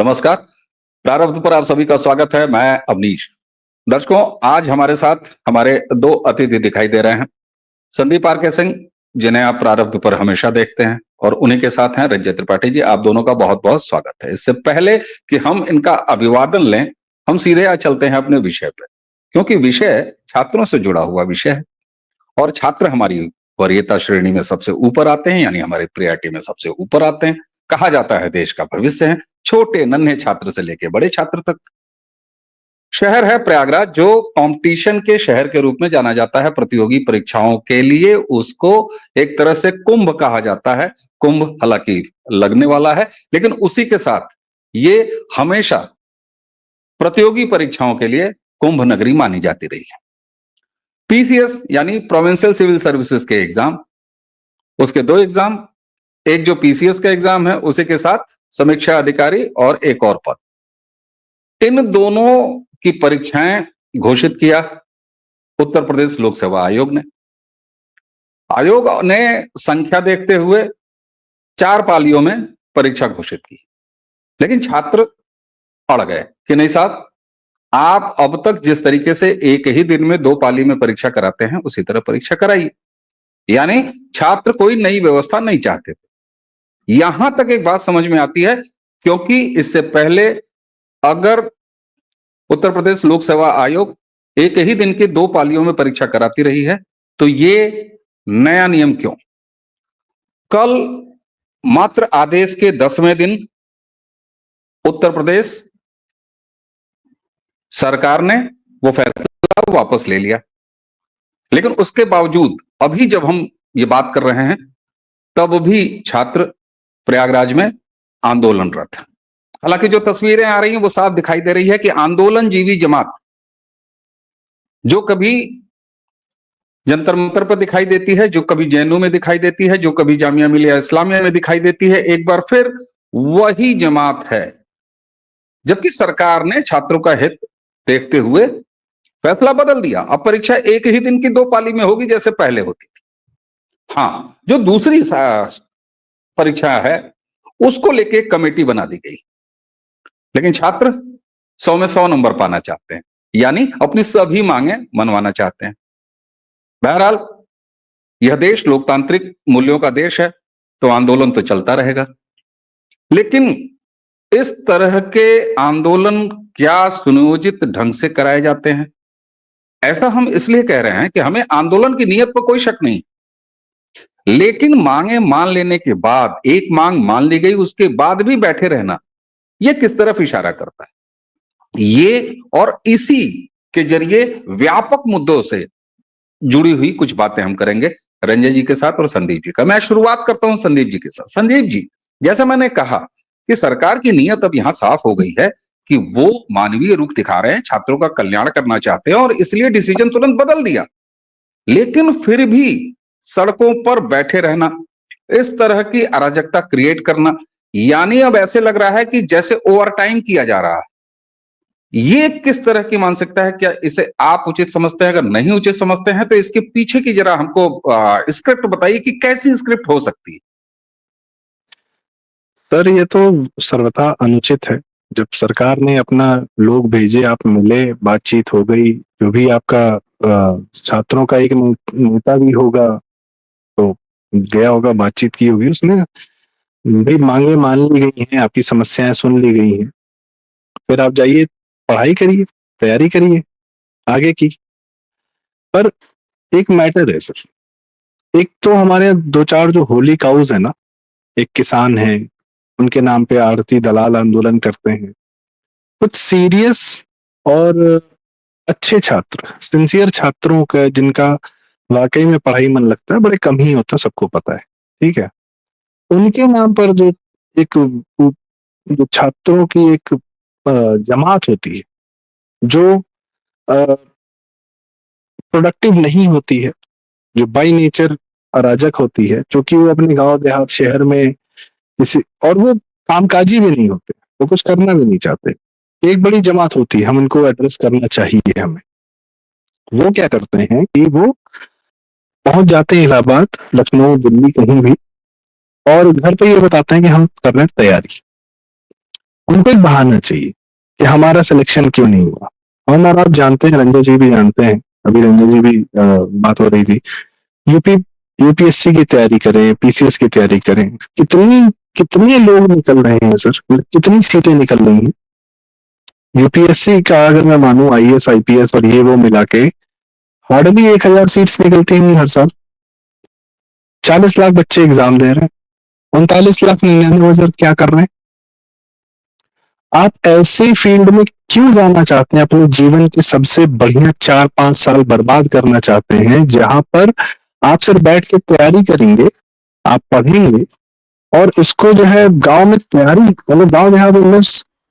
नमस्कार। प्रारब्ध पर आप सभी का स्वागत है। मैं अवनीश। दर्शकों, आज हमारे साथ हमारे दो अतिथि दिखाई दे रहे हैं। संदीप आर.के. सिंह, जिन्हें आप प्रारब्ध पर हमेशा देखते हैं, और उन्हीं के साथ हैं रंजय त्रिपाठी जी। आप दोनों का बहुत बहुत स्वागत है। इससे पहले कि हम इनका अभिवादन लें, हम सीधे आज चलते हैं अपने विषय पर, क्योंकि विषय छात्रों से जुड़ा हुआ विषय है और छात्र हमारी वरीयता श्रेणी में सबसे ऊपर आते हैं, यानी हमारे प्रियरिटी में सबसे ऊपर आते हैं। कहा जाता है देश का भविष्य है, छोटे नन्हे छात्र से लेके बड़े छात्र तक। शहर है प्रयागराज, जो कंपटीशन के शहर के रूप में जाना जाता है। प्रतियोगी परीक्षाओं के लिए उसको एक तरह से कुंभ कहा जाता है। कुंभ हालांकि लगने वाला है, लेकिन उसी के साथ ये हमेशा प्रतियोगी परीक्षाओं के लिए कुंभ नगरी मानी जाती रही है। पीसीएस यानी प्रोविंशियल सिविल सर्विसेज के एग्जाम, उसके दो एग्जाम, एक जो पीसीएस का एग्जाम है उसी के साथ समीक्षा अधिकारी और एक और पद, इन दोनों की परीक्षाएं घोषित किया उत्तर प्रदेश लोक सेवा आयोग ने। आयोग ने संख्या देखते हुए 4 पालियों में परीक्षा घोषित की, लेकिन छात्र अड़ गए कि नहीं साहब, आप अब तक जिस तरीके से एक ही दिन में 2 पाली में परीक्षा कराते हैं उसी तरह परीक्षा कराइए। यानी छात्र कोई नई व्यवस्था नहीं चाहते थे। यहां तक एक बात समझ में आती है, क्योंकि इससे पहले अगर उत्तर प्रदेश लोक सेवा आयोग एक ही दिन के 2 पालियों में परीक्षा कराती रही है, तो ये नया नियम क्यों? कल मात्र आदेश के 10वें दिन उत्तर प्रदेश सरकार ने वो फैसला वापस ले लिया, लेकिन उसके बावजूद अभी जब हम ये बात कर रहे हैं तब भी छात्र प्रयागराज में आंदोलनरत हैं। हालांकि जो तस्वीरें आ रही हैं वो साफ दिखाई दे रही है कि आंदोलनजीवी जमात जो कभी जंतर मंतर पर दिखाई देती है, जो कभी जेएनयू में दिखाई देती है, जो कभी जामिया मिलिया इस्लामिया में दिखाई देती है, एक बार फिर वही जमात है। जबकि सरकार ने छात्रों का हित देखते हुए फैसला बदल दिया। अब परीक्षा एक ही दिन की 2 पाली में होगी जैसे पहले होती थी। हाँ, जो दूसरी परीक्षा है उसको लेके एक कमेटी बना दी गई, लेकिन छात्र 100 में 100 नंबर पाना चाहते हैं, यानी अपनी सभी मांगे मनवाना चाहते हैं। बहरहाल यह देश लोकतांत्रिक मूल्यों का देश है, तो आंदोलन तो चलता रहेगा। लेकिन इस तरह के आंदोलन क्या सुनियोजित ढंग से कराए जाते हैं? ऐसा हम इसलिए कह रहे हैं कि हमें आंदोलन की नीयत पर कोई शक नहीं, लेकिन मांगे मान लेने के बाद, एक मांग मान ली गई उसके बाद भी बैठे रहना, यह किस तरफ इशारा करता है? ये और इसी के जरिए व्यापक मुद्दों से जुड़ी हुई कुछ बातें हम करेंगे रंजय जी के साथ और संदीप जी का। मैं शुरुआत करता हूं संदीप जी के साथ। संदीप जी, जैसा मैंने कहा कि सरकार की नीयत अब यहां साफ हो गई है कि वो मानवीय रुख दिखा रहे हैं, छात्रों का कल्याण करना चाहते हैं, और इसलिए डिसीजन तुरंत बदल दिया। लेकिन फिर भी सड़कों पर बैठे रहना, इस तरह की अराजकता क्रिएट करना, यानी अब ऐसे लग रहा है कि जैसे ओवर टाइम किया जा रहा है। ये किस तरह की मानसिकता है? क्या इसे आप उचित समझते हैं? अगर नहीं उचित समझते हैं तो इसके पीछे की जरा हमको स्क्रिप्ट बताइए कि कैसी स्क्रिप्ट हो सकती है। सर, ये तो सर्वथा अनुचित है। जब सरकार ने अपना लोग भेजे, आप मिले, बातचीत हो गई, जो भी आपका छात्रों का एक नेता भी होगा तो गया होगा, बातचीत की होगी, उसने भाई मांगे मान ली गई हैं, आपकी समस्याएं सुन ली गई हैं, फिर आप जाइए, पढ़ाई करिए, तैयारी करिए आगे की। पर एक मैटर है सर, एक तो हमारे यहाँ 2-4 जो होली काउज है ना, एक किसान है, उनके नाम पे आड़ती दलाल आंदोलन करते हैं। कुछ सीरियस और अच्छे छात्र, सिंसियर छात्रों का, जिनका वाकई में पढ़ाई मन लगता है, बड़े कम ही होता है, सबको पता है, ठीक है। उनके नाम पर जो एक जो छात्रों की एक जमात होती है, जो प्रोडक्टिव नहीं होती है, जो बाई नेचर अराजक होती है, क्योंकि वो अपने गांव देहात शहर में किसी, और वो कामकाजी भी नहीं होते, वो कुछ करना भी नहीं चाहते, एक बड़ी जमात होती है, हम उनको एड्रेस करना चाहिए हमें। वो क्या करते हैं कि वो पहुंच जाते हैं इलाहाबाद, लखनऊ, दिल्ली, कहीं भी, और घर पे ये बताते हैं कि हम कर रहे हैं तैयारी। उनको एक बहाना चाहिए कि हमारा सिलेक्शन क्यों नहीं हुआ। और आप जानते हैं, रंजन जी भी जानते हैं, अभी रंजन जी भी बात हो रही थी, यूपी यूपीएससी की तैयारी करें, पीसीएस की तैयारी करें, कितनी कितने लोग निकल रहे हैं सर, कितनी सीटें निकल रही हैं। यूपीएससी का अगर मैं मानूं, आईएएस आईपीएस और ये वो मिला के हार्डली 1000 सीट्स निकलती हैं हर साल। 40 लाख बच्चे एग्जाम दे रहे हैं, 39,99,000 क्या कर रहे हैं। आप ऐसे फील्ड में क्यों जाना चाहते हैं, अपने जीवन के सबसे बढ़िया 4-5 साल बर्बाद करना चाहते हैं, जहां पर आप सिर्फ बैठ के तैयारी करेंगे, आप पढ़ेंगे और इसको जो है गांव में तैयारी, मतलब गांव देहात में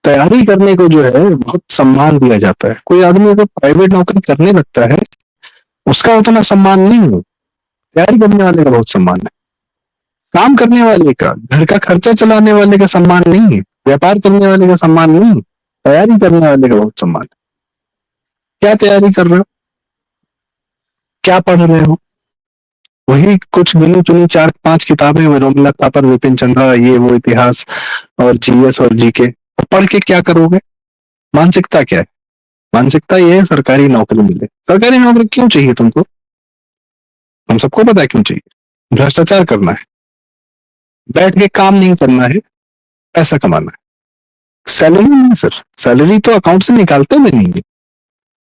तैयारी करने को जो है बहुत सम्मान दिया जाता है। कोई आदमी अगर प्राइवेट नौकरी करने लगता है उसका उतना सम्मान नहीं है, तैयारी करने वाले का बहुत सम्मान है। काम करने वाले का, घर का खर्चा चलाने वाले का सम्मान नहीं है, व्यापार करने वाले का सम्मान नहीं है, तैयारी करने वाले का बहुत सम्मान है। क्या तैयारी कर रहे हो, क्या पढ़ रहे हो, वही कुछ गिनी चुनी 4-5 किताबें, रोमिला थापर, विपिन चंद्रा, ये वो इतिहास और जीएस और जीके, और पढ़ के क्या करोगे। मानसिकता क्या है, मानसिकता ये है सरकारी नौकरी मिले। सरकारी नौकरी क्यों चाहिए तुमको, हम सबको पता है क्यों चाहिए। भ्रष्टाचार करना है, बैठ के काम नहीं करना है, पैसा कमाना है। सैलरी नहीं सर, सैलरी तो अकाउंट से निकालते भी नहीं है,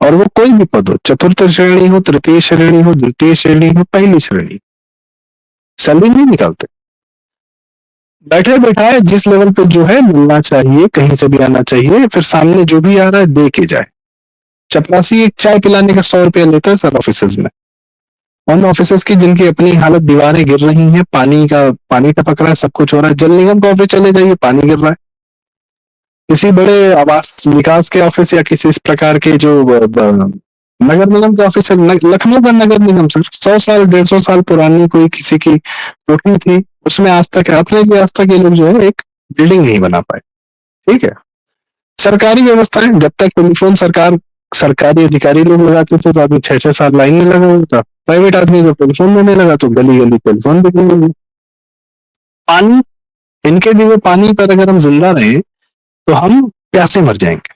और वो कोई भी पद हो, चतुर्थ श्रेणी हो, तृतीय श्रेणी हो, द्वितीय श्रेणी हो, पहली श्रेणी, सैलरी नहीं निकालते। बैठे बैठाए जिस लेवल पे जो है मिलना चाहिए, कहीं से भी आना चाहिए, फिर सामने जो भी आ रहा है दे के जाए। चपरासी एक चाय पिलाने का 100 रुपया लेता है सर ऑफिस में। उन ऑफिस की जिनकी अपनी हालत, दीवारें गिर रही हैं, पानी टपक रहा है, सब कुछ हो रहा है। जल निगम के ऑफिस चले जाइए, पानी गिर रहा है। किसी बड़े आवास विकास के ऑफिस या किसी इस प्रकार के जो नगर निगम के ऑफिस, लखनऊ का नगर निगम सर 100 साल 150 साल पुरानी कोई किसी की कोठी थी, उसमें आज तक ये लोग जो है एक बिल्डिंग नहीं बना पाए। ठीक है, सरकारी व्यवस्थाएं, जब तक टेलीफोन सरकारी अधिकारी लोग लगाते थे तो आदमी 6-6 साल लाइन में लगा होता। प्राइवेट आदमी जब टेलीफोन में नहीं लगा तो गली गली टेलीफोन बिकने लगी। पानी, इनके दिए पानी पर अगर हम जिंदा रहे तो हम प्यासे मर जाएंगे।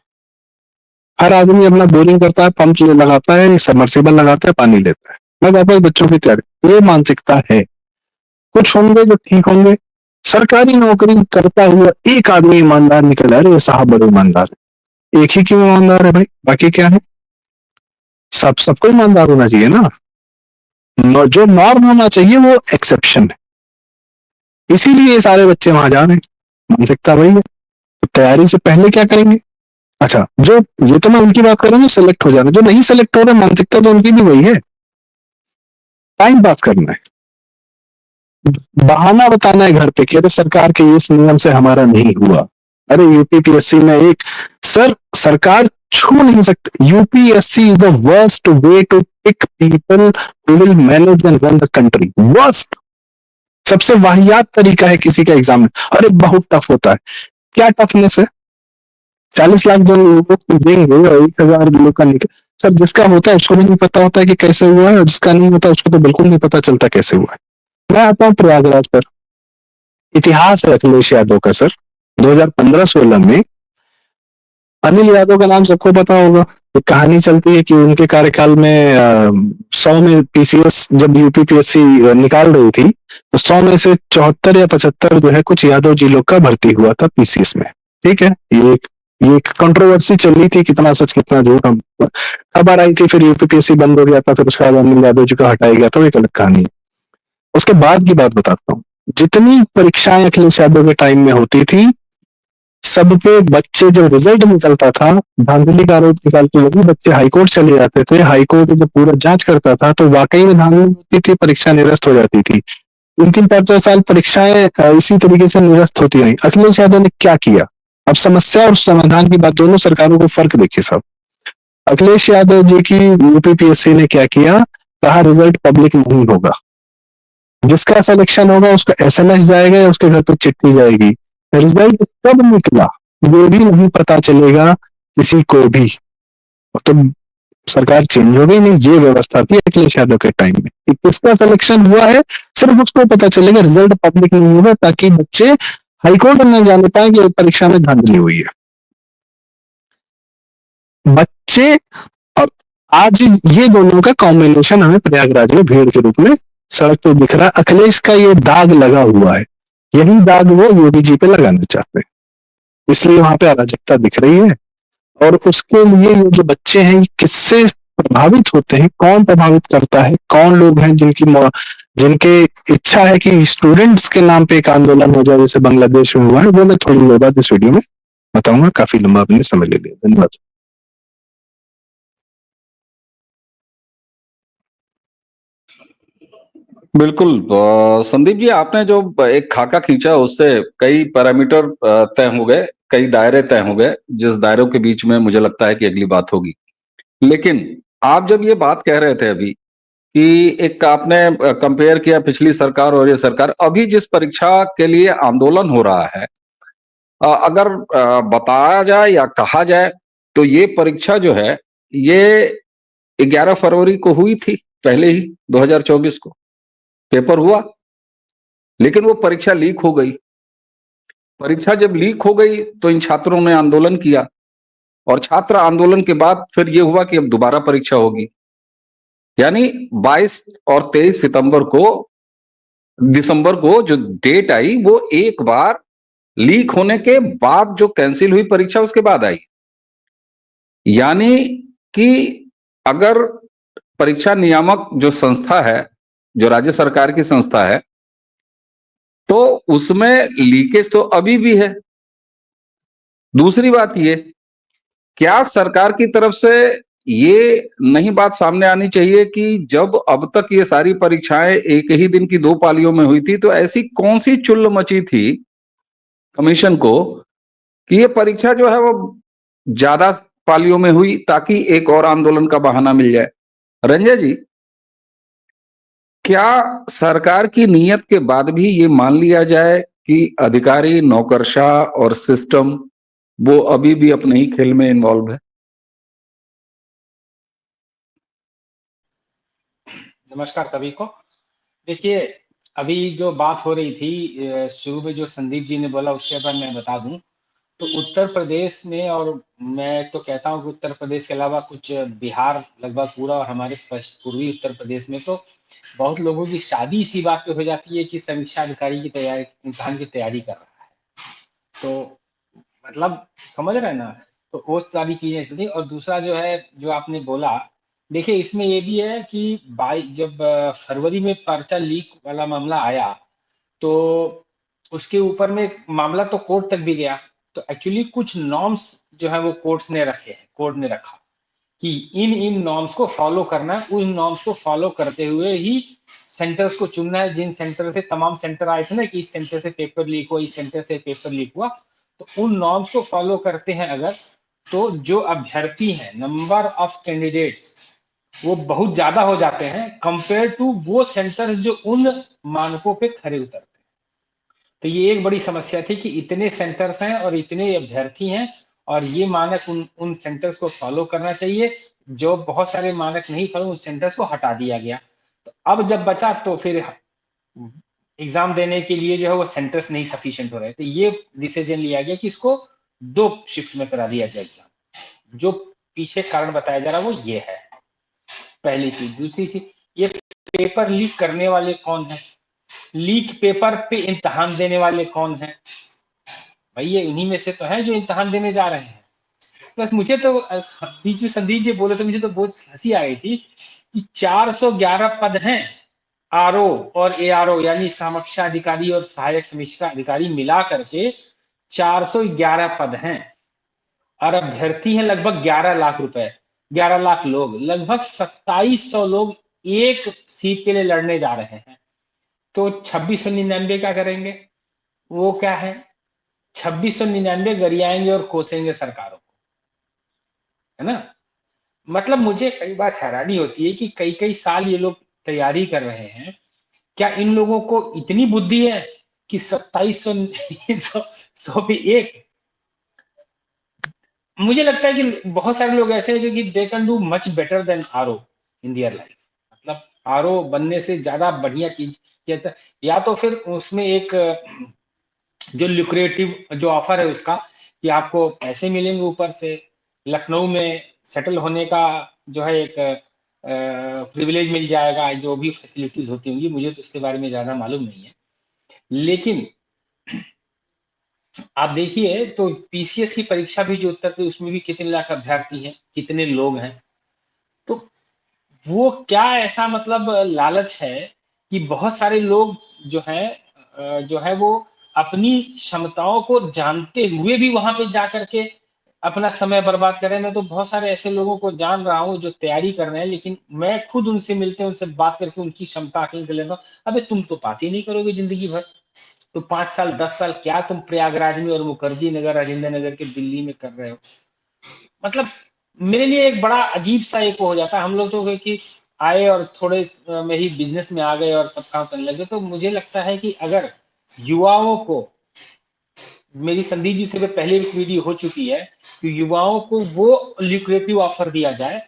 हर आदमी अपना बोरिंग करता है, पंप लगाता है, सबमर्सिबल लगाता है, पानी लेता है। मैं वापस बच्चों की तैयारी, ये मानसिकता है। कुछ होंगे जो ठीक होंगे। सरकारी नौकरी करता हुआ एक आदमी ईमानदार निकला, अरे साहब बड़े ईमानदार है। एक ही क्यों ईमानदार है भाई, बाकी क्या है, सबको ईमानदार होना चाहिए ना। जो नॉर्म होना चाहिए वो एक्सेप्शन है, इसीलिए ये सारे बच्चे वहां जा रहे हैं। मानसिकता वही है। तो तैयारी से पहले क्या करेंगे। अच्छा, जो ये तो मैं उनकी बात कर रहा हूँ सेलेक्ट हो जाना, जो नहीं सेलेक्ट हो रहे, मानसिकता तो उनकी भी वही है, टाइम पास करना है, बहाना बताना है घर पे कि अरे सरकार के इस नियम से हमारा नहीं हुआ। अरे यूपीपीएससी में एक सर, सरकार छू नहीं सकती। UPSC is the worst way to pick people who will manage and run the country. Worst, सबसे वाहियात तरीका है किसी का एग्जाम में। अरे बहुत टफ होता है, क्या टफनेस है। 40 लाख जो लोग देंगे और 1000 लोग का निकल, सर जिसका होता है उसको भी नहीं पता होता है कि कैसे हुआ है, और जिसका नहीं होता उसको तो बिल्कुल नहीं पता चलता कैसे हुआ है। मैं आता हूँ प्रयागराज पर, इतिहास है अखिलेश यादव का सर। 2015-16 में अनिल यादव का नाम सबको पता होगा। एक कहानी चलती है कि उनके कार्यकाल में 100 में पीसीएस जब यूपीपीएससी निकाल रही थी तो 100 में से 74 या 75 जो है कुछ यादव जी लोग का भर्ती हुआ था पीसीएस में। ठीक है, ये एक कंट्रोवर्सी चल रही थी, कितना सच कितना झूठ। खबर आई थी, फिर यूपीपीएससी बंद हो गया था, फिर उसके बाद अनिल यादव जी को हटाया गया था, वो एक अलग कहानी है। उसके बाद की बात बताता हूँ। जितनी परीक्षाएं अखिलेश यादव के टाइम में होती थी, सब पे बच्चे जब रिजल्ट निकलता था, धांधली का आरोप निकाल के वही बच्चे हाईकोर्ट चले जाते थे। हाईकोर्ट जब पूरा जांच करता था तो वाकई में धांधली होती थी, परीक्षा निरस्त हो जाती थी। 3-4 साल परीक्षाएं इसी तरीके से निरस्त होती रही। अखिलेश यादव ने क्या किया, अब समस्या और समाधान की बात, दोनों सरकारों को फर्क देखिए साहब। अखिलेश यादव जी की यूपीपीएससी ने क्या किया, कहा रिजल्ट पब्लिक नहीं होगा, जिसका सिलेक्शन होगा उसका एसएमएस जाएगा या उसके घर पे चिट्ठी जाएगी। रिजल्ट कब निकला ये भी नहीं पता चलेगा किसी को भी। तो सरकार चेंज हो गई नहीं, ये व्यवस्था थी अखिलेश यादव के टाइम में कि किसका सिलेक्शन हुआ है सिर्फ उसको पता चलेगा, रिजल्ट पब्लिक नहीं होगा, ताकि बच्चे हाईकोर्ट में जाने पाए कि परीक्षा में धांधली हुई है। बच्चे और आज ये दोनों का कॉम्बिनेशन हमें प्रयागराज में भीड़ के रूप में सड़क पर दिख रहा है। अखिलेश का ये दाग लगा हुआ है, यही दाग वो योगी जी पे लगाना चाहते हैं, इसलिए वहां पे अराजकता दिख रही है। और उसके लिए ये जो बच्चे हैं, ये किससे प्रभावित होते हैं, कौन प्रभावित करता है, कौन लोग हैं जिनके इच्छा है कि स्टूडेंट्स के नाम पे एक आंदोलन हो जाए जैसे बांग्लादेश में हुआ है, वो मैं थोड़ी देर बाद इस वीडियो में बताऊंगा। काफी लंबा आपने समय ले लिया, धन्यवाद। बिल्कुल। संदीप जी, आपने जो एक खाका खींचा उससे कई पैरामीटर तय हो गए, कई दायरे तय हो गए, जिस दायरों के बीच में मुझे लगता है कि अगली बात होगी। लेकिन आप जब ये बात कह रहे थे अभी कि एक आपने कंपेयर किया पिछली सरकार और ये सरकार, अभी जिस परीक्षा के लिए आंदोलन हो रहा है, अगर बताया जाए या कहा जाए तो ये परीक्षा जो है ये 11 फरवरी को हुई थी, पहले ही 2024 को पेपर हुआ, लेकिन वो परीक्षा लीक हो गई। परीक्षा जब लीक हो गई तो इन छात्रों ने आंदोलन किया, और छात्र आंदोलन के बाद फिर ये हुआ कि अब दोबारा परीक्षा होगी। यानी 22 और 23 दिसंबर को जो डेट आई वो एक बार लीक होने के बाद जो कैंसिल हुई परीक्षा उसके बाद आई। यानी कि अगर परीक्षा नियामक जो संस्था है, जो राज्य सरकार की संस्था है, तो उसमें लीकेज तो अभी भी है। दूसरी बात ये, क्या सरकार की तरफ से ये नहीं बात सामने आनी चाहिए कि जब अब तक ये सारी परीक्षाएं एक ही दिन की 2 पालियों में हुई थी, तो ऐसी कौन सी चुल्ल मची थी कमीशन को कि ये परीक्षा जो है वो ज्यादा पालियों में हुई ताकि एक और आंदोलन का बहाना मिल जाए। रंजय जी, क्या सरकार की नीयत के बाद भी ये मान लिया जाए कि अधिकारी, नौकरशाह और सिस्टम वो अभी भी अपने ही खेल में इन्वॉल्व है? नमस्कार सभी को। देखिए, अभी जो बात हो रही थी शुरू में जो संदीप जी ने बोला उसके बाद मैं बता दूं, तो उत्तर प्रदेश में, और मैं तो कहता हूं कि उत्तर प्रदेश के अलावा कुछ बिहार लगभग पूरा और हमारे पूर्वी उत्तर प्रदेश में तो बहुत लोगों की शादी इसी बात पे हो जाती है कि समीक्षा अधिकारी की तैयारी, इम्तिहान की तैयारी कर रहा है। तो मतलब समझ रहे हैं ना, तो वो सारी चीजें थी। और दूसरा जो है, जो आपने बोला, देखिए इसमें ये भी है कि जब फरवरी में पर्चा लीक वाला मामला आया, तो उसके ऊपर में मामला तो कोर्ट तक भी गया। तो एक्चुअली कुछ नॉर्म्स जो है वो कोर्ट्स ने रखे हैं, कोर्ट ने रखा कि इन नॉर्म्स को फॉलो करना है, उन नॉर्म्स को फॉलो करते हुए ही सेंटर्स को चुनना है। जिन सेंटर से, तमाम सेंटर आए थे ना कि इस सेंटर से पेपर लीक हुआ, इस सेंटर से पेपर लीक हुआ, तो उन नॉर्म्स को फॉलो करते हैं अगर, तो जो अभ्यर्थी हैं, नंबर ऑफ कैंडिडेट्स वो बहुत ज्यादा हो जाते हैं कंपेयर टू वो सेंटर्स जो उन मानकों पे खरे उतरते हैं। तो ये एक बड़ी समस्या थी कि इतने सेंटर्स हैं और इतने अभ्यर्थी हैं, और ये मानक उन सेंटर्स को फॉलो करना चाहिए। जो बहुत सारे मानक नहीं फॉलो, उन सेंटर्स को हटा दिया गया। तो अब जब बचा तो फिर एग्जाम देने के लिए जो है वो सेंटर्स नहीं सफिशिएंट हो रहे, तो ये डिसीजन लिया गया कि इसको 2 शिफ्ट में करा दिया जाए एग्जाम। जो पीछे कारण बताया जा रहा है वो ये है, पहली चीज। दूसरी चीज, ये पेपर लीक करने वाले कौन है, लीक पेपर पे इम्तिहान देने वाले कौन है? भाई ये उन्हीं में से तो है जो इम्तिहान देने जा रहे हैं। बस मुझे तो बीच में संदीप जी बोले तो मुझे तो बहुत हंसी आ गई थी कि 411 पद हैं आरओ और एआरओ, यानी समीक्षा अधिकारी और सहायक समीक्षा अधिकारी मिला करके 411 पद हैं, और अभ्यर्थी हैं लगभग 11 लाख रुपए, 11 लाख लोग, लगभग 2700 लोग एक सीट के लिए लड़ने जा रहे हैं। तो 2699 क्या करेंगे? वो क्या है, 2699 गरियाएंगे और कोसेंगे सरकारों को, है ना। मतलब मुझे कई बार हैरानी होती है कि कई कई साल ये लोग तैयारी कर रहे हैं, क्या इन लोगों को इतनी बुद्धि है कि 2700 सौ पे एक? मुझे लगता है कि बहुत सारे लोग ऐसे हैं जो कि they can do much better than RO in their life. मतलब आरओ बनने से ज्यादा बढ़िया चीज या तो फिर उसमें एक जो लुक्रेटिव जो ऑफर है उसका, कि आपको पैसे मिलेंगे ऊपर से। लखनऊ में सेटल होने का जो है एक प्रिविलेज मिल जाएगा, जो भी फैसिलिटीज होती होंगी, मुझे तो इसके बारे में ज़्यादा मालूम नहीं है। लेकिन आप देखिए तो पीसीएस की परीक्षा भी जो उत्तर थी उसमें भी कितने लाख अभ्यर्थी हैं, कितने लोग हैं। तो वो क्या ऐसा मतलब लालच है कि बहुत सारे लोग जो है वो अपनी क्षमताओं को जानते हुए भी वहां पे जा करके अपना समय बर्बाद कर रहे हैं। मैं तो बहुत सारे ऐसे लोगों को जान रहा हूँ जो तैयारी कर रहे हैं, लेकिन मैं खुद उनसे मिलते हैं, उनसे बात करके उनकी क्षमता आकलन कर लेता हूँ। अबे तुम तो पास ही नहीं करोगे जिंदगी भर, तो 5 साल 10 साल क्या तुम प्रयागराज में और मुखर्जी नगर राजेंद्र नगर के दिल्ली में कर रहे हो। मतलब मेरे लिए एक बड़ा अजीब सा एक हो जाता है। हम लोग तो कि आए और थोड़े में ही बिजनेस में आ गए और सब काम करने लगे। तो मुझे लगता है कि अगर युवाओं को, मेरी संदीप जी से भी पहले एक वीडियो हो चुकी है, कि युवाओं को वो ल्यूक्रेटिव ऑफर दिया जाए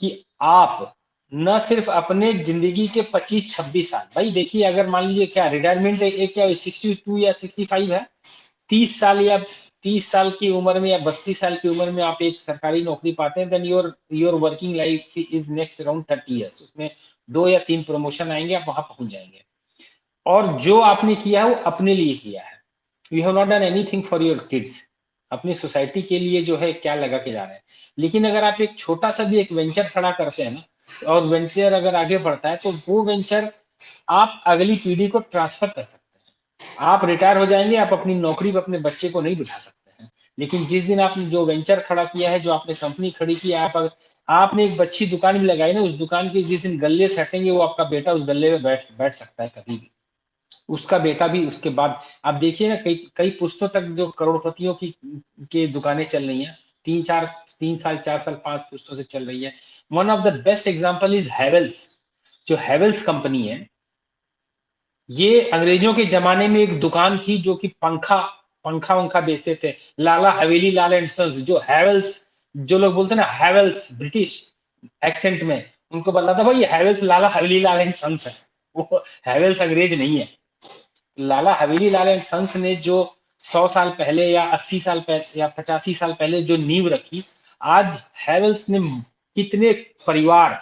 कि आप न सिर्फ अपने जिंदगी के 25-26 साल, भाई देखिए अगर मान लीजिए क्या रिटायरमेंट एक क्या 62 या 65 है, 30 साल या 30 साल की उम्र में या 32 साल की उम्र में आप एक सरकारी नौकरी पाते हैं, then your working life is next around 30 years. उसमें 2 या 3 प्रमोशन आएंगे, आप वहां पहुंच जाएंगे। और जो आपने किया है वो अपने लिए किया है। You have not done anything for your kids. अपनी सोसाइटी के लिए जो है क्या लगा के जा रहे हैं। लेकिन अगर आप एक छोटा सा भी एक वेंचर खड़ा करते हैं ना, और वेंचर अगर आगे बढ़ता है तो वो वेंचर आप अगली पीढ़ी को ट्रांसफर कर सकते हैं। आप रिटायर हो जाएंगे, आप अपनी नौकरी पर अपने बच्चे को नहीं बिठा सकते हैं। लेकिन जिस दिन आपने जो वेंचर खड़ा किया है, जो आपने कंपनी खड़ी की है, आपने एक बच्ची दुकान भी लगाई ना, उस दुकान के जिस दिन गल्ले सेटेंगे, वो आपका बेटा उस गल्ले में बैठ बैठ सकता है कभी भी, उसका बेटा भी उसके बाद। आप देखिए ना, कई कई पुस्तों तक जो करोड़पतियों की दुकानें चल रही हैं, 3 साल 4 साल 5 पुस्तों से चल रही है। One of the best example is Havells. जो हैवेल्स कंपनी है, ये अंग्रेजों के जमाने में एक दुकान थी जो कि पंखा पंखा वंखा बेचते थे। लाला हवेली लाल एंड सन्स, जो हैवेल्स, जो लोग बोलते हैं ना हैवेल्स ब्रिटिश एक्सेंट में, उनको बोला था भाई ये हैवेल्स लाला हवेली लाल एंड सन्स है, वो हैवेल्स अंग्रेज नहीं है। लाला हवेली लाल एंड सन्स ने जो 100 साल पहले या 80 साल पहले या 85 साल पहले जो नींव रखी, आज हैवेल्स ने कितने परिवार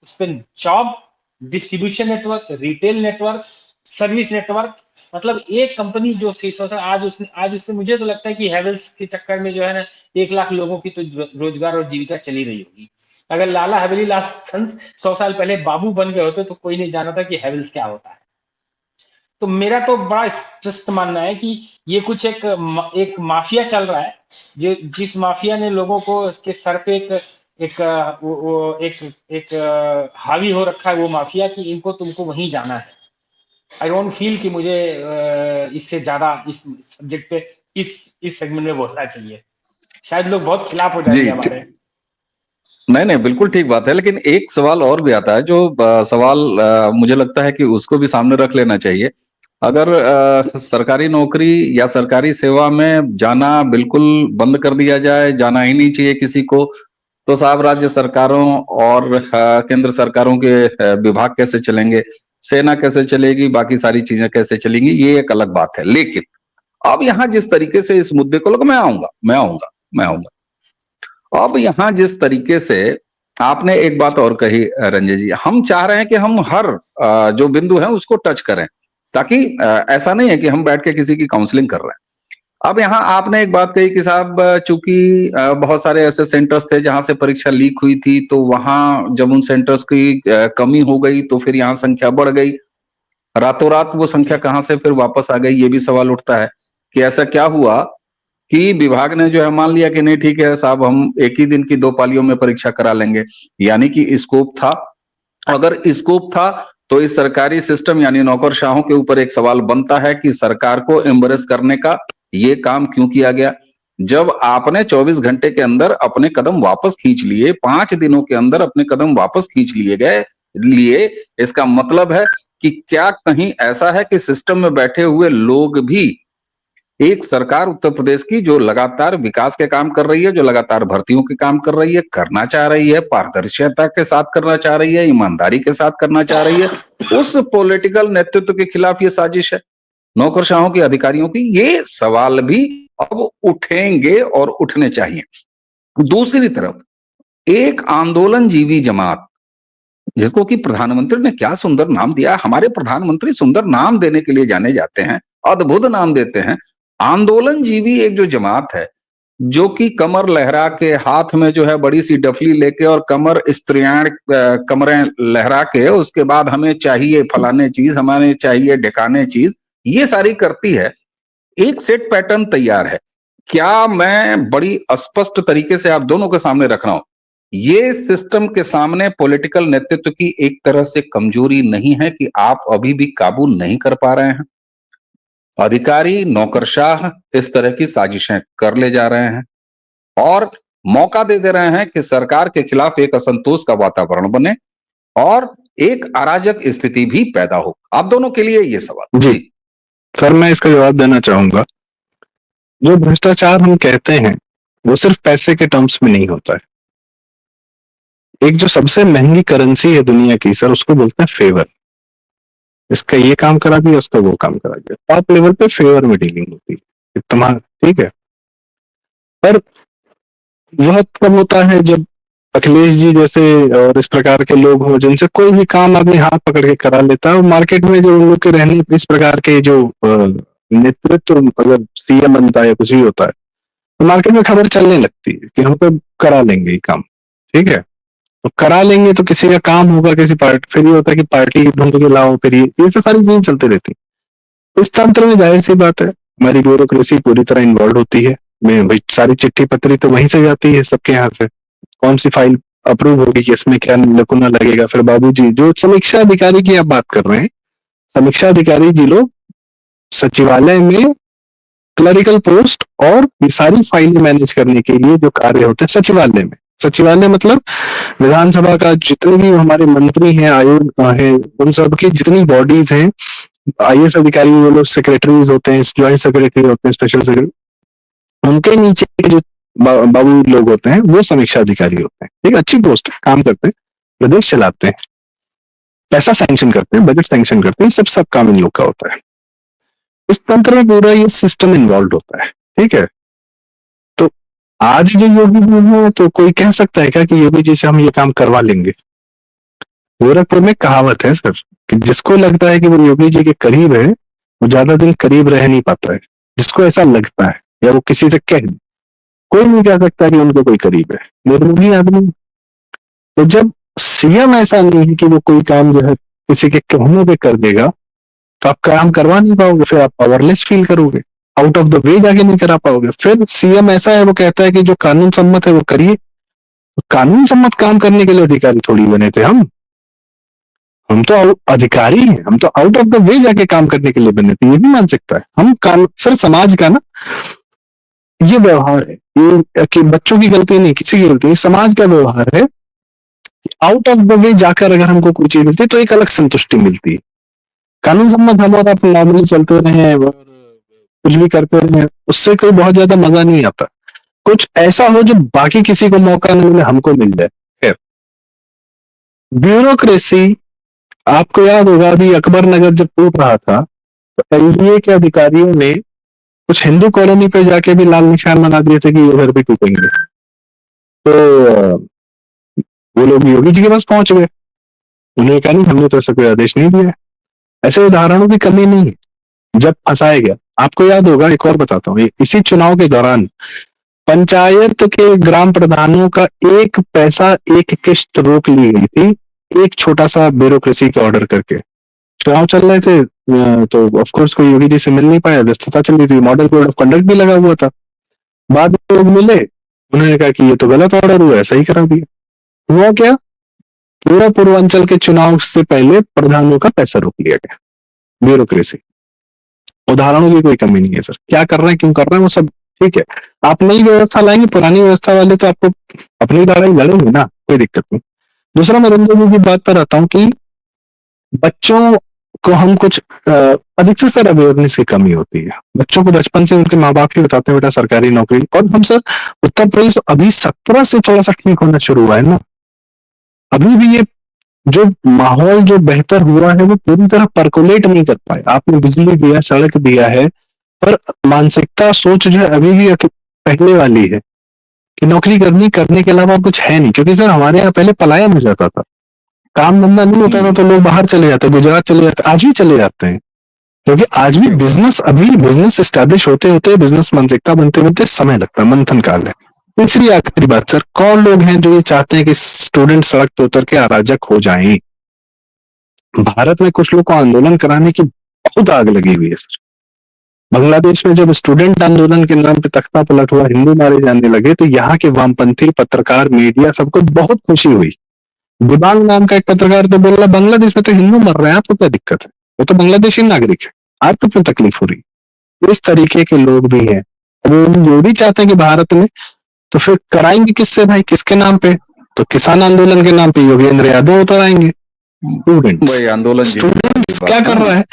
उस पर job, distribution network, retail network, service network, मतलब एक कंपनी जो 600 साल आज उससे मुझे तो लगता है कि हैवेल्स के चक्कर में जो है ना 1 लाख लोगों की तो रोजगार और जीविका चली रही होगी। अगर लाला हवेली लाल सन्स 100 साल पहले बाबू बन गए होते तो कोई नहीं जाना था कि हैवेल्स क्या होता है। तो मेरा तो बड़ा स्पष्ट मानना है कि ये कुछ एक माफिया चल रहा है, जो जिस माफिया ने लोगों को इसके सर पे एक वो एक हावी हो रखा है, वो माफिया, कि इनको तुमको वहीं जाना है। आई डोंट फील कि मुझे इससे ज्यादा इस सब्जेक्ट पे इस सेगमेंट में बोलना चाहिए। शायद लोग बहुत खिलाफ हो जी जाएंगे हमारे। नहीं नहीं, बिल्कुल ठीक बात है। लेकिन एक सवाल और भी आता है, जो सवाल मुझे लगता है कि उसको भी सामने रख लेना चाहिए। अगर सरकारी नौकरी या सरकारी सेवा में जाना बिल्कुल बंद कर दिया जाए, जाना ही नहीं चाहिए किसी को, तो साहब राज्य सरकारों और केंद्र सरकारों के विभाग कैसे चलेंगे, सेना कैसे चलेगी, बाकी सारी चीजें कैसे चलेंगी, ये एक अलग बात है। लेकिन अब यहाँ जिस तरीके से इस मुद्दे को मैं आऊंगा। अब यहाँ जिस तरीके से आपने एक बात और कही रंजय जी, हम चाह रहे हैं कि हम हर जो बिंदु है उसको टच करें, ताकि ऐसा नहीं है कि हम बैठ के किसी की काउंसलिंग कर रहे हैं। अब यहाँ आपने एक बात कही कि साहब चूंकि बहुत सारे ऐसे सेंटर्स थे जहां से परीक्षा लीक हुई थी, तो वहां जब उन सेंटर्स की कमी हो गई तो फिर यहाँ संख्या बढ़ गई। रातों रात वो संख्या जी कहाँ से फिर वापस आ गई, ये भी सवाल उठता है कि ऐसा क्या हुआ कि विभाग ने जो है मान लिया कि नहीं ठीक है साहब, हम एक ही दिन की 2 पालियों में परीक्षा करा लेंगे। यानी कि स्कोप था। अगर स्कोप था तो इस सरकारी सिस्टम यानी नौकरशाहों के ऊपर एक सवाल बनता है कि सरकार को एम्बरेस करने का ये काम क्यों किया गया। जब आपने 24 घंटे के अंदर अपने कदम वापस खींच लिए, 5 दिनों के अंदर अपने कदम वापस खींच लिए, इसका मतलब है कि क्या कहीं ऐसा है कि सिस्टम में बैठे हुए लोग भी, एक सरकार उत्तर प्रदेश की जो लगातार विकास के काम कर रही है, जो लगातार भर्तियों के काम कर रही है, करना चाह रही है, पारदर्शिता के साथ करना चाह रही है, ईमानदारी के साथ करना चाह रही है, उस पॉलिटिकल नेतृत्व के खिलाफ ये साजिश है नौकरशाहों की, अधिकारियों की, ये सवाल भी अब उठेंगे और उठने चाहिए। दूसरी तरफ एक आंदोलन जीवी जमात, जिसको कि प्रधानमंत्री ने क्या सुंदर नाम दिया। हमारे प्रधानमंत्री सुंदर नाम देने के लिए जाने जाते हैं, अद्भुत नाम देते हैं। आंदोलन जीवी एक जो जमात है, जो कि कमर लहरा के, हाथ में जो है बड़ी सी डफली लेके और कमर स्त्रियाण कमरें लहरा के, उसके बाद हमें चाहिए फलाने चीज, हमें चाहिए ढिकाने चीज, ये सारी करती है। एक सेट पैटर्न तैयार है। क्या मैं बड़ी स्पष्ट तरीके से आप दोनों के सामने रख रहा हूं, ये सिस्टम के सामने पॉलिटिकल नेतृत्व की एक तरह से कमजोरी नहीं है कि आप अभी भी काबू नहीं कर पा रहे हैं। अधिकारी नौकरशाह इस तरह की साजिशें कर ले जा रहे हैं और मौका दे रहे हैं कि सरकार के खिलाफ एक असंतोष का वातावरण बने और एक अराजक स्थिति भी पैदा हो। आप दोनों के लिए ये सवाल। जी सर, मैं इसका जवाब देना चाहूंगा। जो भ्रष्टाचार हम कहते हैं वो सिर्फ पैसे के टर्म्स में नहीं होता है। एक जो सबसे महंगी करेंसी है दुनिया की सर, उसको बोलते हैं फेवर। इसका ये काम करा दिया, उसका वो काम करा दिया। टॉप लेवल पे फेवर में डीलिंग होती है इतना, ठीक है। पर वह कब होता है जब अखिलेश जी जैसे और इस प्रकार के लोग हो, जिनसे कोई भी काम आदमी हाथ पकड़ के करा लेता है। और मार्केट में जो उन लोग के रहने इस प्रकार के जो नेतृत्व, अगर सीएम बनता है या कुछ भी होता है, तो मार्केट में खबर चलने लगती है कि हम तो करा लेंगे ये काम, ठीक है। तो करा लेंगे तो किसी का काम होगा, किसी पार्टी, फिर ये होता है कि पार्टी ढूंढ के लाओ, फिर ये सब सारी चीजें चलती रहती। इस तंत्र में जाहिर सी बात है हमारी ब्यूरोक्रेसी पूरी तरह इन्वॉल्व होती है। मैं भाई सारी चिट्ठी पत्री तो वहीं से जाती है सबके यहाँ से। कौन सी फाइल अप्रूव होगी कि इसमें क्या लकुना लगेगा। फिर बाबूजी, जो समीक्षा अधिकारी की आप बात कर रहे हैं, समीक्षा अधिकारी जी लोग सचिवालय में क्लरिकल पोस्ट और ये सारी फाइलें मैनेज करने के लिए जो कार्य होते हैं सचिवालय में। सचिवालय मतलब विधानसभा का जितने भी हमारे मंत्री हैं, आयोग हैं, उन सब की जितनी बॉडीज हैं, आईएएस अधिकारी वो लोग सेक्रेटरीज होते हैं, ज्वाइंट सेक्रेटरी होते हैं, स्पेशल सेक्रेटरी, उनके नीचे जो बाबू लोग होते हैं वो समीक्षा अधिकारी होते हैं। एक अच्छी पोस्ट है, काम करते हैं, प्रदेश चलाते हैं, पैसा सैंक्शन करते हैं, बजट सैंक्शन करते हैं, सब काम इन लोग का होता है। इस तंत्र में पूरा ये सिस्टम इन्वॉल्व होता है, ठीक है। तो आज जो योगी जी है, तो कोई कह सकता है क्या कि योगी जी से हम ये काम करवा लेंगे? गोरखपुर में कहावत है सर कि जिसको लगता है कि वो योगी जी के करीब है, वो ज्यादा दिन करीब रह नहीं पाता है। जिसको ऐसा लगता है या वो किसी से कह दे, कोई नहीं कह सकता कि उनके कोई करीब है, निर्मोही आदमी। तो जब सीएम ऐसा नहीं है कि वो कोई काम जो है किसी के कहने पे कर देगा, तो आप काम करवा नहीं पाओगे, फिर आप पावरलेस फील करोगे, आउट ऑफ द वे जाके नहीं करा पाओगे। फिर सीएम ऐसा है, वो कहता है कि जो कानून सम्मत है वो करिए। कानून सम्मत काम करने के लिए अधिकारी थोड़ी बने थे हम तो अधिकारी हैं, हम तो आउट ऑफ द वे जाके काम करने के लिए बने थे, ये भी मान सकता है। हम कानून, सर समाज का ना ये व्यवहार है, ये कि बच्चों की गलती नहीं, किसी की गलती नहीं, समाज का व्यवहार है। आउट ऑफ द वे जाकर अगर हमको कोई चीज मिलती है तो एक अलग संतुष्टि मिलती है। कानून सम्मत हम और आप नॉर्मली चलते रहे और कुछ भी करते रहे, उससे कोई बहुत ज्यादा मजा नहीं आता। कुछ ऐसा हो जो बाकी किसी को मौका नहीं मिले, हमको मिल जाए। खैर, ब्यूरोक्रेसी, आपको याद होगा अभी अकबर नगर जब टूट रहा था, तो एलडीए के अधिकारियों ने कुछ हिंदू कॉलोनी पे जाके भी लाल निशान बना दिए थे कि ये घर भी टूटेंगे। तो वो लोग योगी जी के पास पहुंच गए, उन्होंने कहा नहीं, हमने तो ऐसा कोई आदेश नहीं दिया। ऐसे उदाहरणों की कमी नहीं है जब फंसाया गया। आपको याद होगा, एक और बताता हूँ, इसी चुनाव के दौरान पंचायत के ग्राम प्रधानों का एक पैसा एक किश्त रोक ली गई थी, एक छोटा सा ब्यूरोक्रेसी के ऑर्डर करके। चुनाव चल रहे थे तो ऑफ कोर्स कोई योगी जी से मिल नहीं पाया, व्यस्तता चल रही थी, मॉडल कोड ऑफ कंडक्ट भी लगा हुआ था। बाद में लोग मिले, उन्होंने कहा कि ये तो गलत ऑर्डर हुआ, ऐसा ही करा दिया। हुआ क्या, पूरा पूर्वांचल के चुनाव से पहले प्रधानों का पैसा रोक लिया गया। ब्यूरोक्रेसी, उदाहरणों की कोई कमी नहीं है सर। क्या कर रहे हैं, क्यों कर रहे हैं, वो सब ठीक है। आप नई व्यवस्था लाएंगे, पुरानी व्यवस्था वाले तो आपको अपनी लड़ाई लड़ेंगे ना, कोई दिक्कत नहीं। दूसरा, मैं रंजन जी की बात पर आता हूँ कि बच्चों को हम कुछ अधिक से सर अवेयरनेस की कमी होती है। बच्चों को बचपन से उनके माँ बाप ही बताते हैं बेटा सरकारी नौकरी। और हम सर उत्तर प्रदेश अभी 17 से थोड़ा सा ठीक होना शुरू हुआ है ना, अभी भी ये जो माहौल जो बेहतर हुआ है वो पूरी तरह परकोलेट नहीं कर पाए। आपने बिजली दिया, सड़क दिया है, पर मानसिकता सोच जो है अभी भी पहले वाली है। कि नौकरी करने के अलावा कुछ है नहीं, क्योंकि सर हमारे यहाँ पहले पलायन हो जाता था, काम धंधा नहीं होता था तो लोग बाहर चले जाते, गुजरात चले जाते, आज भी चले जाते हैं, क्योंकि आज भी बिजनेस, अभी बिजनेस एस्टेब्लिश होते होते, बिजनेस मानसिकता बनते बनते समय लगता है, मंथन काल है। तीसरी आखिरी बात सर, कौन लोग हैं जो ये चाहते हैं कि स्टूडेंट सड़क पे उतर के अराजक हो जाएं? भारत में कुछ लोग को आंदोलन कराने की बहुत आग लगी हुई है सर। बांग्लादेश में जब स्टूडेंट आंदोलन के नाम पे तख्ता पलट हुआ, हिंदू मारे जाने लगे, तो यहाँ के वामपंथी पत्रकार, मीडिया, सबको बहुत खुशी हुई। दिबांग नाम का एक पत्रकार तो बोल रहा, बांग्लादेश में तो हिंदू मर रहे हैं, आपको क्या दिक्कत है, वो तो बांग्लादेशी नागरिक है, आपको क्यों तकलीफ हो रही? इस तरीके के लोग भी हैं। वो जो भी चाहते हैं कि भारत में, तो फिर कराएंगे किससे भाई, किसके नाम पे? तो किसान आंदोलन के नाम पे योगेंद्र यादव उतर आएंगे। वही आंदोलन स्टूडेंट्स क्या कर रहा है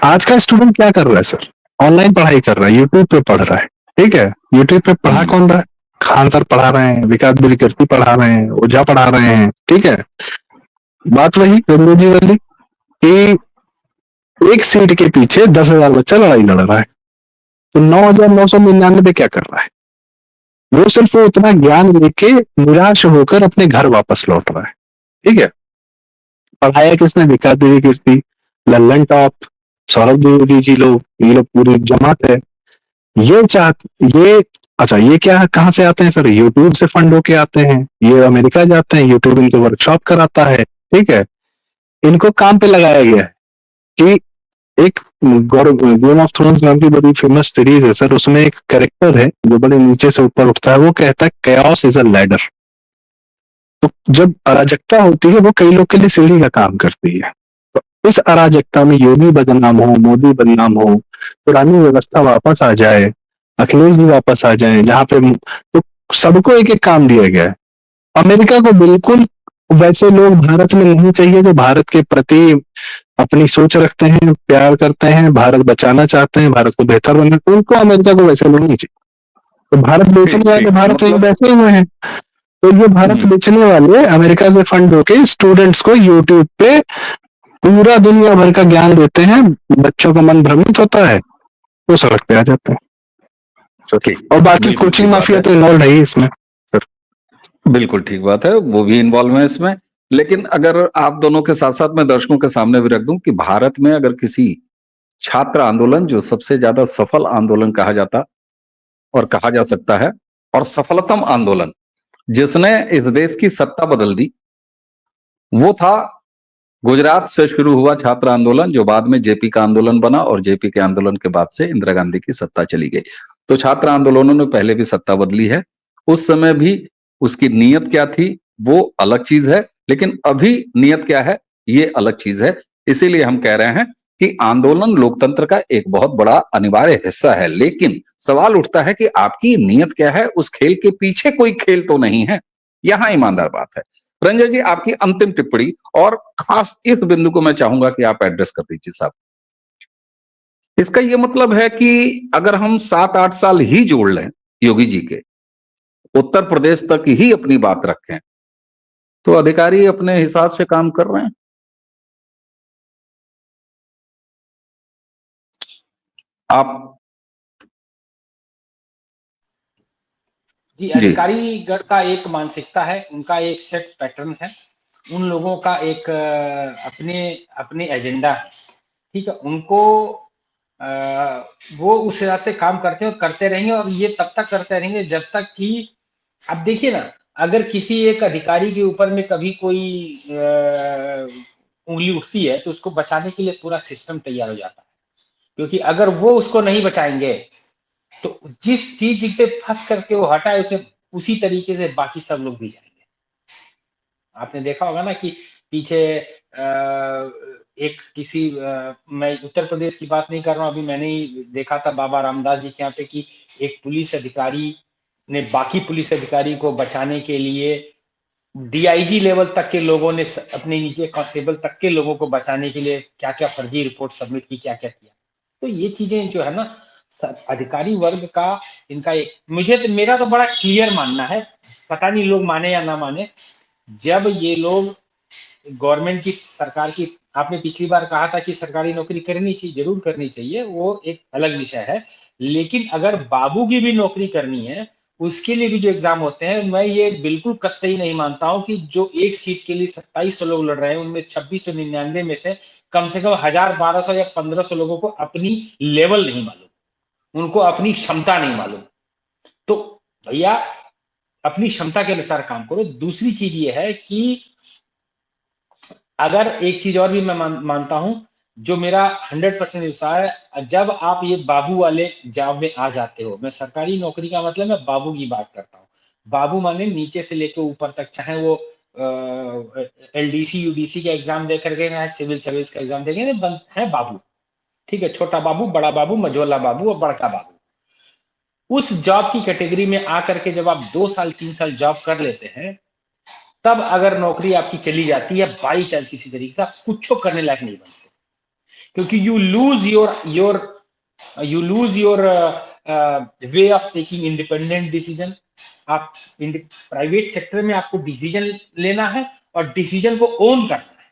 आज का स्टूडेंट, क्या कर रहा है सर? ऑनलाइन पढ़ाई कर रहा है, यूट्यूब पे पढ़ रहा है, ठीक है, यूट्यूब पे पढ़ा कौन रहा है? खान सर पढ़ा रहे हैं, विकास बिरकर्ती पढ़ा रहे हैं, ओझा पढ़ा रहे हैं, ठीक है। बात वही गंगू जी वाली कि एक सीट के पीछे 10,000 बच्चा लड़ाई लड़ रहा है, तो 9,999 क्या कर रहा है? वो सिर्फ वो उतना ज्ञान लेके निराश होकर अपने घर वापस लौट रहा है, ठीक है। पढ़ाया किसने? विकास देवी कीर्ति, लल्लन टॉप, सौरभ द्विवेदी जी, लोग, ये लोग पूरी जमात है। ये ये अच्छा, ये क्या कहाँ से आते हैं सर? यूट्यूब से फंड होके आते हैं, ये अमेरिका जाते हैं, यूट्यूब इनको वर्कशॉप कराता है, ठीक है। इनको काम पे लगाया गया है कि एक गेम ऑफ थ्रोन्स नाम की बड़ी फेमस सीरीज है सर, उसमें एक कैरेक्टर है जो बड़े नीचे से ऊपर उठता है, वो कहता है chaos इज अ लैडर। तो जब अराजकता होती है वो कई लोग के लिए सीढ़ी का काम करती है। तो इस अराजकता में योगी बदनाम हो, मोदी बदनाम हो, पुरानी व्यवस्था वापस आ जाए, अखिलेश जी वापस आ जाए, जहां पे तो सबको एक एक काम दिया गया है। अमेरिका को बिल्कुल वैसे लोग भारत में नहीं चाहिए जो भारत के प्रति अपनी सोच रखते हैं, प्यार करते हैं, भारत बचाना चाहते हैं, भारत को बेहतर बनाते हैं, उनको अमेरिका को वैसे लोग नहीं चाहिए। तो भारत बेचने वाले भारत में बैठे हुए हैं, तो ये भारत बेचने वाले अमेरिका से फंड होके स्टूडेंट्स को यूट्यूब पे पूरा दुनिया भर का ज्ञान देते हैं, बच्चों का मन भ्रमित होता है, वो सड़क पे आ जाते हैं। और बाकी कोचिंग माफिया तो इन्वॉल्व है ही इसमें। बिल्कुल ठीक बात है, वो भी इन्वॉल्व है इसमें। लेकिन अगर आप दोनों के साथ साथ मैं दर्शकों के सामने भी रख दूं कि भारत में अगर किसी छात्र आंदोलन, जो सबसे ज्यादा सफल आंदोलन कहा जाता और कहा जा सकता है, और सफलतम आंदोलन जिसने इस देश की सत्ता बदल दी, वो था गुजरात से शुरू हुआ छात्र आंदोलन, जो बाद में जेपी का आंदोलन बना, और जेपी के आंदोलन के बाद से इंदिरा गांधी की सत्ता चली गई। तो छात्र आंदोलनों ने पहले भी सत्ता बदली है, उस समय भी उसकी नीयत क्या थी वो अलग चीज है, लेकिन अभी नीयत क्या है ये अलग चीज है। इसीलिए हम कह रहे हैं कि आंदोलन लोकतंत्र का एक बहुत बड़ा अनिवार्य हिस्सा है, लेकिन सवाल उठता है कि आपकी नीयत क्या है, उस खेल के पीछे कोई खेल तो नहीं है, यहां ईमानदार बात है। रंजय जी, आपकी अंतिम टिप्पणी, और खास इस बिंदु को मैं चाहूंगा कि आप एड्रेस कर दीजिए साहब। इसका यह मतलब है कि अगर हम 7-8 साल ही जोड़ लें योगी जी के, उत्तर प्रदेश तक ही अपनी बात रखें, तो अधिकारी अपने हिसाब से काम कर रहे हैं। आप जी, अधिकारी गण का एक मानसिकता है, उनका एक सेट पैटर्न है, उन लोगों का एक अपने अपने एजेंडा है, ठीक है। उनको वो उस हिसाब से काम करते हैं और करते रहेंगे, और ये तब तक करते रहेंगे जब तक कि, अब देखिए ना, अगर किसी एक अधिकारी के ऊपर में कभी कोई उंगली उठती है तो उसको बचाने के लिए पूरा सिस्टम तैयार हो जाता है, क्योंकि अगर वो उसको नहीं बचाएंगे तो जिस चीज पे फंस करके वो हटा है, उसे उसी तरीके से बाकी सब लोग भी जाएंगे। आपने देखा होगा ना कि पीछे एक किसी मैं उत्तर प्रदेश की बात नहीं कर रहा हूँ, अभी मैंने ही देखा था बाबा रामदास जी के यहाँ पे कि एक पुलिस अधिकारी ने बाकी पुलिस अधिकारी को बचाने के लिए डीआईजी लेवल तक के लोगों ने अपने नीचे कांस्टेबल तक के लोगों को बचाने के लिए क्या क्या फर्जी रिपोर्ट सबमिट की, क्या क्या किया। तो ये चीजें जो है ना, अधिकारी वर्ग का, इनका एक, मुझे तो, मेरा तो बड़ा क्लियर मानना है, पता नहीं लोग माने या ना माने, जब ये लोग गवर्नमेंट की, सरकार की, आपने पिछली बार कहा था कि सरकारी नौकरी करनी चाहिए, जरूर करनी चाहिए, वो एक अलग विषय है, लेकिन अगर बाबू की भी नौकरी करनी है, उसके लिए भी जो एग्जाम होते हैं, मैं ये बिल्कुल कतई नहीं मानता हूँ कि जो एक सीट के लिए 2700 लोग लड़ रहे हैं, उनमें 2699 में से कम 1000, 1200 या 1500 लोगों को अपनी लेवल नहीं मालूम, उनको अपनी क्षमता नहीं मालूम। तो भैया अपनी क्षमता के अनुसार काम करो। दूसरी चीज ये है कि अगर एक चीज और भी मैं मानता हूं, जो मेरा 100% विश्वास है, जब आप ये बाबू वाले जॉब में आ जाते हो, मैं सरकारी नौकरी का मतलब मैं बाबू की बात करता हूँ। बाबू माने नीचे से लेकर ऊपर तक, चाहे वो एलडीसी यूडीसी का एग्जाम दे करके ना, सिविल सर्विस का एग्जाम देखे ना, है बाबू, ठीक है, छोटा बाबू, बड़ा बाबू, मझोला बाबू और बड़का बाबू। उस जॉब की कैटेगरी में आकर के जब आप 2 साल 3 साल जॉब कर लेते हैं, तब अगर नौकरी आपकी चली जाती है बाई चांस किसी तरीके से, आप कुछ करने लायक नहीं बनते, क्योंकि you lose your way of taking independent decision. आप प्राइवेट सेक्टर में आपको डिसीजन लेना है और डिसीजन को ओन करना है।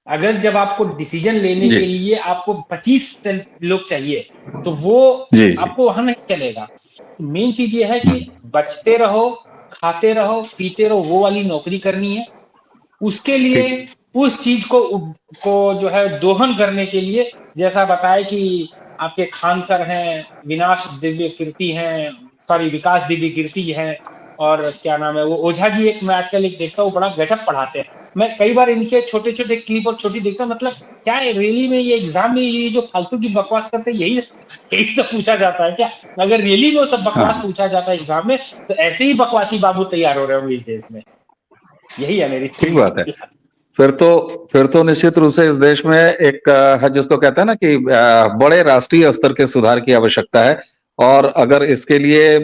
अगर जब आपको डिसीजन लेने के लिए आपको 25 लोग चाहिए, तो वो आपको वहां नहीं चलेगा। मेन चीज ये है कि बचते रहो, खाते रहो, पीते रहो, वो वाली नौकरी करनी है। उसके लिए उस चीज को जो है दोहन करने के लिए, जैसा बताया कि आपके खान सर हैं, विनाश दिव्य कीर्ति हैं, सॉरी विकास दिव्य कीर्ति है, और क्या नाम है वो ओझा जी, एक मैं आजकल एक देखता हूँ, बड़ा गजब पढ़ाते हैं। मैं कई बार इनके छोटे छोटे क्लिप और छोटी देखता हूँ, मतलब क्या रियली में ये एग्जाम में ये जो फालतू की बकवास करते हैं, यही सब पूछा जाता है क्या? अगर रियली में वो सब बकवास पूछा जाता है एग्जाम में, तो ऐसे ही बकवासी बाबू तैयार हो रहे होंगे इस देश में। यही है मेरी ठीक बात है। फिर तो निश्चित रूप से इस देश में एक जिसको कहते हैं ना कि बड़े राष्ट्रीय स्तर के सुधार की आवश्यकता है। और अगर इसके लिए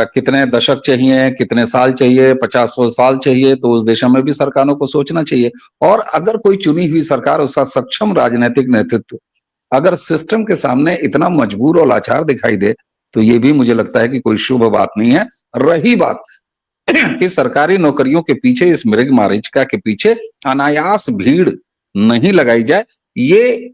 कितने दशक चाहिए, कितने साल चाहिए, 50-100 साल चाहिए, तो उस दिशा में भी सरकारों को सोचना चाहिए। और अगर कोई चुनी हुई सरकार, उसका सक्षम राजनीतिक नेतृत्व अगर सिस्टम के सामने इतना मजबूर और लाचार दिखाई दे, तो ये भी मुझे लगता है कि कोई शुभ बात नहीं है। रही बात कि सरकारी नौकरियों के पीछे, इस मृग मारीचिका के पीछे अनायास भीड़ नहीं लगाई जाए, ये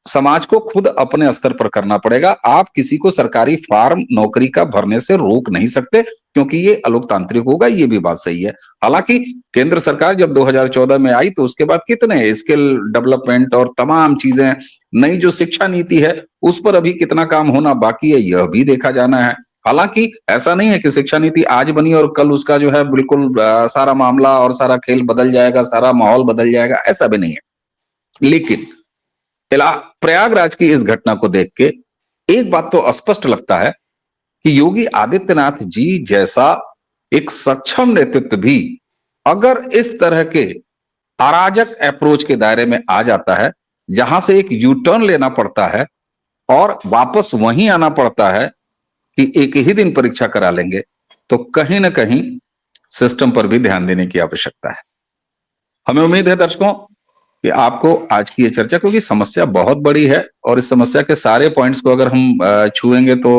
समाज को खुद अपने स्तर पर करना पड़ेगा। आप किसी को सरकारी फार्म नौकरी का भरने से रोक नहीं सकते, क्योंकि ये अलोकतांत्रिक होगा, ये भी बात सही है। हालांकि केंद्र सरकार जब 2014 में आई, तो उसके बाद कितने स्किल डेवलपमेंट और तमाम चीजें, नई जो शिक्षा नीति है, उस पर अभी कितना काम होना बाकी है, यह भी देखा जाना है। हालांकि ऐसा नहीं है कि शिक्षा नीति आज बनी और कल उसका जो है बिल्कुल सारा मामला और सारा खेल बदल जाएगा, सारा माहौल बदल जाएगा, ऐसा भी नहीं है। लेकिन प्रयागराज की इस घटना को देख के एक बात तो स्पष्ट लगता है कि योगी आदित्यनाथ जी जैसा एक सक्षम नेतृत्व भी अगर इस तरह के अराजक अप्रोच के दायरे में आ जाता है, जहां से एक यू टर्न लेना पड़ता है और वापस वहीं आना पड़ता है कि एक ही दिन परीक्षा करा लेंगे, तो कहीं ना कहीं सिस्टम पर भी ध्यान देने की आवश्यकता है। हमें उम्मीद है दर्शकों कि आपको आज की ये चर्चा, क्योंकि समस्या बहुत बड़ी है और इस समस्या के सारे पॉइंट्स को अगर हम छुएंगे तो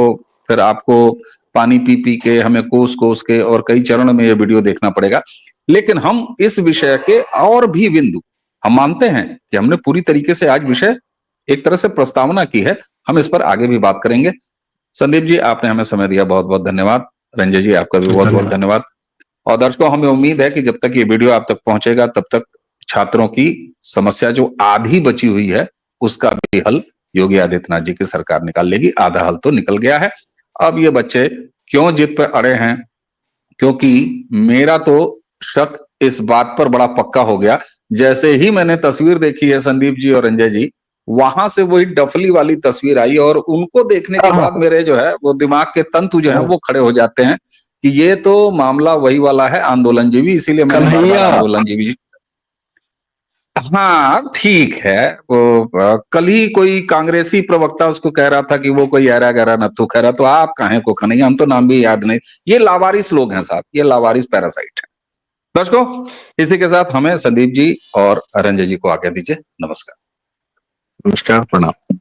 फिर आपको पानी पी पी के, हमें कोस कोस के और कई चरणों में ये वीडियो देखना पड़ेगा। लेकिन हम इस विषय के और भी बिंदु, हम मानते हैं कि हमने पूरी तरीके से आज विषय एक तरह से प्रस्तावना की है, हम इस पर आगे भी बात करेंगे। संदीप जी, आपने हमें समय दिया, बहुत बहुत धन्यवाद। रंजय जी, आपका भी बहुत बहुत धन्यवाद। और दर्शकों, हमें उम्मीद है कि जब तक ये वीडियो आप तक पहुंचेगा, तब तक छात्रों की समस्या जो आधी बची हुई है, उसका भी हल योगी आदित्यनाथ जी की सरकार निकाल लेगी। आधा हल तो निकल गया है। अब ये बच्चे क्यों जिद पर अड़े हैं, क्योंकि मेरा तो शक इस बात पर बड़ा पक्का हो गया, जैसे ही मैंने तस्वीर देखी है संदीप जी और रंजय जी, वहां से वही डफली वाली तस्वीर आई और उनको देखने के बाद मेरे जो है वो दिमाग के तंतु जो है वो खड़े हो जाते हैं कि ये तो मामला वही वाला है आंदोलन जीवी। इसीलिए मैंने आंदोलन जीवी, हाँ ठीक है, वो कल ही कोई कांग्रेसी प्रवक्ता उसको कह रहा था कि वो कोई ऐरा गहरा नत्थु कह रहा, तो आप कहें को खनहीं, हम तो नाम भी याद नहीं। ये लावारिस लोग हैं साहब, ये लावारिस पैरासाइट है। दर्शकों, इसी के साथ हमें संदीप जी और रंजय जी को आज्ञा दीजिए। नमस्कार। नमस्कार, प्रणाम।